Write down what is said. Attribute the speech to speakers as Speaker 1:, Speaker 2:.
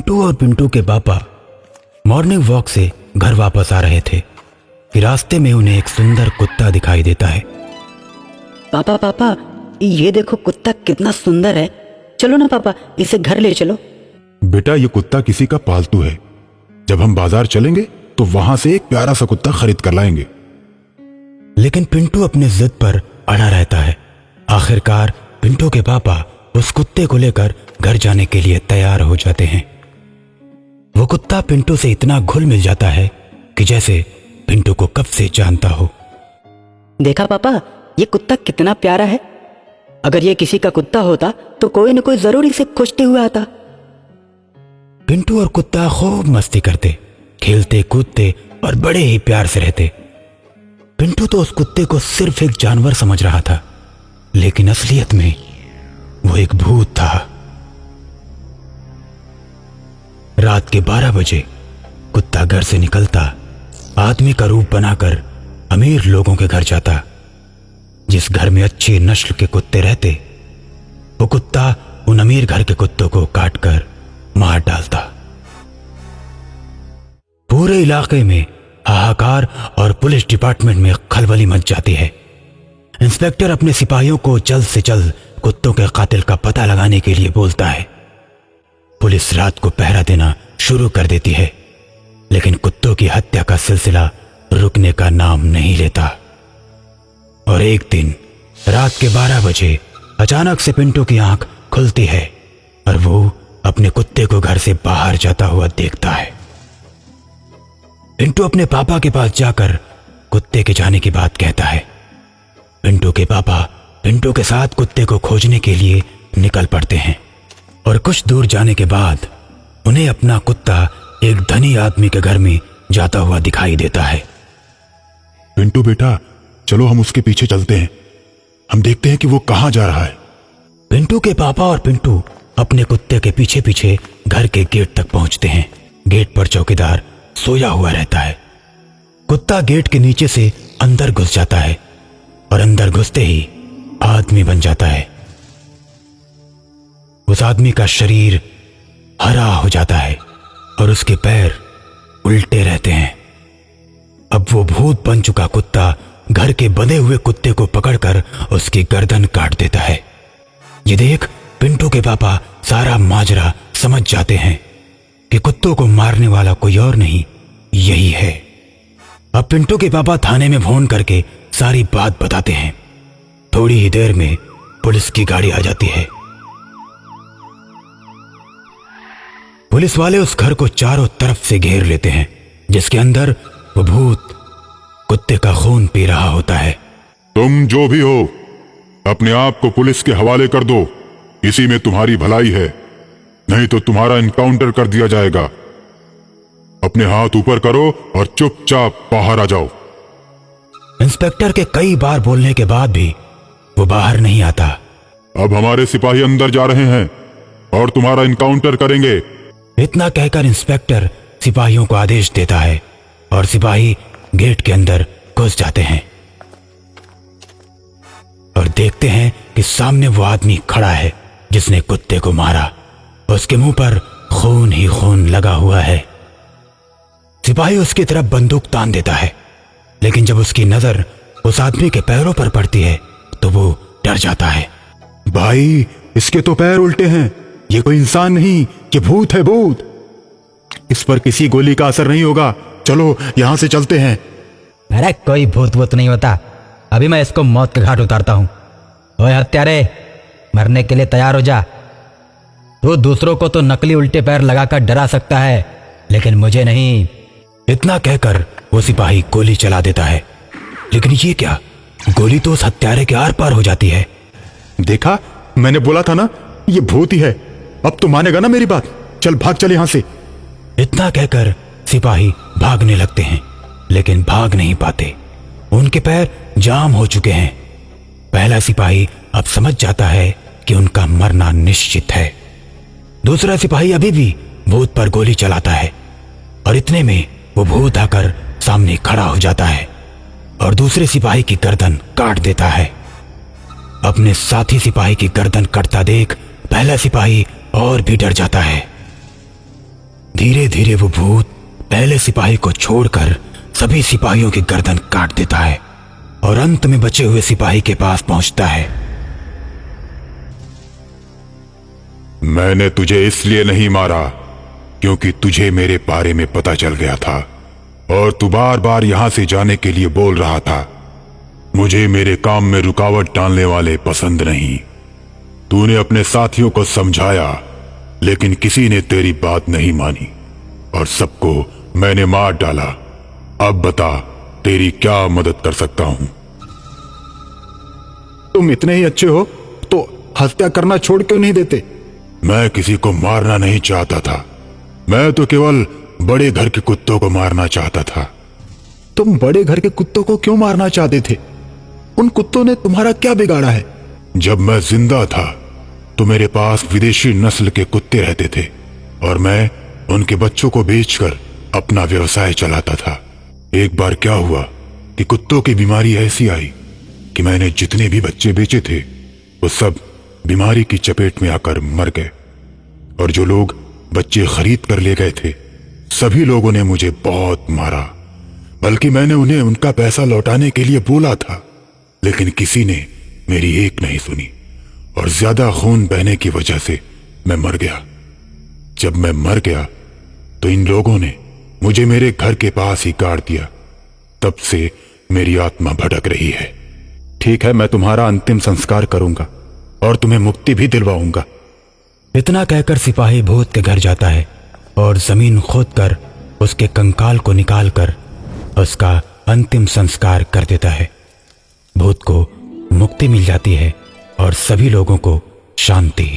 Speaker 1: पिंटू और पिंटू के पापा मॉर्निंग वॉक से घर वापस आ रहे थे कि रास्ते में उन्हें एक सुंदर कुत्ता दिखाई देता है।
Speaker 2: पापा पापा, ये देखो कुत्ता कितना सुंदर है। चलो ना पापा, इसे घर ले चलो।
Speaker 3: बेटा, ये कुत्ता किसी का पालतू है। जब हम बाजार चलेंगे तो वहां से एक प्यारा सा कुत्ता खरीद कर लाएंगे।
Speaker 1: लेकिन पिंटू अपनी जिद पर अड़ा रहता है। आखिरकार पिंटू के पापा उस कुत्ते को लेकर घर जाने के लिए तैयार हो जाते हैं। वो कुत्ता पिंटू से इतना घुल मिल जाता है कि जैसे पिंटू को कब से जानता हो।
Speaker 2: देखा पापा, ये कुत्ता कितना प्यारा है। अगर ये किसी का कुत्ता होता तो कोई न कोई जरूर इसे खोजते हुए आता।
Speaker 1: पिंटू और कुत्ता खूब मस्ती करते, खेलते कूदते और बड़े ही प्यार से रहते। पिंटू तो उस कुत्ते को सिर्फ एक जानवर समझ रहा था, लेकिन असलियत में वो एक भूत था। रात के 12 बजे कुत्ता घर से निकलता, आदमी का रूप बनाकर अमीर लोगों के घर जाता। जिस घर में अच्छी नस्ल के कुत्ते रहते, वो कुत्ता उन अमीर घर के कुत्तों को काटकर मार डालता। पूरे इलाके में हाहाकार और पुलिस डिपार्टमेंट में खलबली मच जाती है। इंस्पेक्टर अपने सिपाहियों को जल्द से जल्द कुत्तों के कातिल का पता लगाने के लिए बोलता है। पुलिस रात को पहरा देना शुरू कर देती है, लेकिन कुत्तों की हत्या का सिलसिला रुकने का नाम नहीं लेता। और एक दिन रात के 12 बजे अचानक से पिंटू की आंख खुलती है और वो अपने कुत्ते को घर से बाहर जाता हुआ देखता है। पिंटू अपने पापा के पास जाकर कुत्ते के जाने की बात कहता है। पिंटू के पापा पिंटू के साथ कुत्ते को खोजने के लिए निकल पड़ते हैं और कुछ दूर जाने के बाद उन्हें अपना कुत्ता एक धनी आदमी के घर में जाता हुआ दिखाई देता है।
Speaker 3: पिंटू बेटा, चलो हम उसके पीछे चलते हैं। हम देखते हैं कि वो कहां जा रहा है।
Speaker 1: पिंटू के पापा और पिंटू अपने कुत्ते के पीछे पीछे घर के गेट तक पहुंचते हैं। गेट पर चौकीदार सोया हुआ रहता है। कुत्ता गेट के नीचे से अंदर घुस जाता है और अंदर घुसते ही आदमी बन जाता है। उस आदमी का शरीर हरा हो जाता है और उसके पैर उल्टे रहते हैं। अब वो भूत बन चुका कुत्ता घर के बंधे हुए कुत्ते को पकड़कर उसकी गर्दन काट देता है। ये देख पिंटू के पापा सारा माजरा समझ जाते हैं कि कुत्तों को मारने वाला कोई और नहीं, यही है। अब पिंटू के पापा थाने में फोन करके सारी बात बताते हैं। थोड़ी ही देर में पुलिस की गाड़ी आ जाती है। पुलिस वाले उस घर को चारों तरफ से घेर लेते हैं, जिसके अंदर वो भूत कुत्ते का खून पी रहा होता है।
Speaker 3: तुम जो भी हो, अपने आप को पुलिस के हवाले कर दो। इसी में तुम्हारी भलाई है, नहीं तो तुम्हारा इनकाउंटर कर दिया जाएगा। अपने हाथ ऊपर करो और चुपचाप बाहर आ जाओ।
Speaker 1: इंस्पेक्टर के कई बार बोलने के बाद भी वो बाहर नहीं आता।
Speaker 3: अब हमारे सिपाही अंदर जा रहे हैं और तुम्हारा इनकाउंटर करेंगे।
Speaker 1: इतना कहकर इंस्पेक्टर सिपाहियों को आदेश देता है और सिपाही गेट के अंदर घुस जाते हैं और देखते हैं कि सामने वो आदमी खड़ा है जिसने कुत्ते को मारा। उसके मुंह पर खून ही खून लगा हुआ है। सिपाही उसकी तरफ बंदूक तान देता है, लेकिन जब उसकी नजर उस आदमी के पैरों पर पड़ती है तो वो डर जाता है।
Speaker 3: भाई, इसके तो पैर उल्टे हैं। ये कोई इंसान नहीं, ये भूत है, भूत। इस पर किसी गोली का असर नहीं होगा। चलो यहां से चलते हैं।
Speaker 4: अरे कोई भूत वूत नहीं होता। अभी मैं इसको मौत के घाट उतारता हूं। ओए हत्यारे, मरने के लिए तैयार हो जा। तू दूसरों को तो नकली उल्टे पैर लगाकर डरा सकता है, लेकिन मुझे नहीं।
Speaker 1: इतना कहकर वो सिपाही गोली चला देता है, लेकिन ये क्या, गोली तो उस हत्यारे के आर पार हो जाती है।
Speaker 3: देखा, मैंने बोला था ना, ये भूत ही है। अब तो मानेगा ना मेरी बात। चल भाग, चल यहां से।
Speaker 1: इतना कहकर सिपाही भागने लगते हैं, लेकिन भाग नहीं पाते। उनके पैर जाम हो चुके हैं। पहला सिपाही अब समझ जाता है कि उनका मरना निश्चित है। दूसरा सिपाही अभी भी भूत पर गोली चलाता है और इतने में वो भूत आकर सामने खड़ा हो जाता है और दूसरे सिपाही की गर्दन काट देता है। अपने साथी सिपाही की गर्दन कटता देख पहला सिपाही और भी डर जाता है। धीरे धीरे वो भूत पहले सिपाही को छोड़कर सभी सिपाहियों की गर्दन काट देता है और अंत में बचे हुए सिपाही के पास पहुंचता है।
Speaker 3: मैंने तुझे इसलिए नहीं मारा क्योंकि तुझे मेरे बारे में पता चल गया था और तू बार बार यहां से जाने के लिए बोल रहा था। मुझे मेरे काम में रुकावट डालने वाले पसंद नहीं। तूने अपने साथियों को समझाया लेकिन किसी ने तेरी बात नहीं मानी और सबको मैंने मार डाला। अब बता तेरी क्या मदद कर सकता हूं?
Speaker 5: तुम इतने ही अच्छे हो तो हत्या करना छोड़ क्यों नहीं देते?
Speaker 3: मैं किसी को मारना नहीं चाहता था। मैं तो केवल बड़े घर के कुत्तों को मारना चाहता था।
Speaker 5: तुम बड़े घर के कुत्तों को क्यों मारना चाहते थे? उन कुत्तों ने तुम्हारा क्या बिगाड़ा है?
Speaker 3: जब मैं जिंदा था तो मेरे पास विदेशी नस्ल के कुत्ते रहते थे और मैं उनके बच्चों को बेचकर अपना व्यवसाय चलाता था। एक बार क्या हुआ कि कुत्तों की बीमारी ऐसी आई कि मैंने जितने भी बच्चे बेचे थे वो सब बीमारी की चपेट में आकर मर गए और जो लोग बच्चे खरीद कर ले गए थे सभी लोगों ने मुझे बहुत मारा। बल्कि मैंने उन्हें उनका पैसा लौटाने के लिए बोला था लेकिन किसी ने मेरी एक नहीं सुनी और ज्यादा खून बहने की वजह से मैं मर गया। जब मैं मर गया तो इन लोगों ने मुझे मेरे घर के पास ही गाड़ दिया। तब से मेरी आत्मा भटक रही है।
Speaker 5: ठीक है, मैं तुम्हारा अंतिम संस्कार करूंगा और तुम्हें मुक्ति भी दिलवाऊंगा।
Speaker 1: इतना कहकर सिपाही भूत के घर जाता है और जमीन खोदकर उसके कंकाल को निकालकर उसका अंतिम संस्कार कर देता है। भूत को मुक्ति मिल जाती है और सभी लोगों को शांति।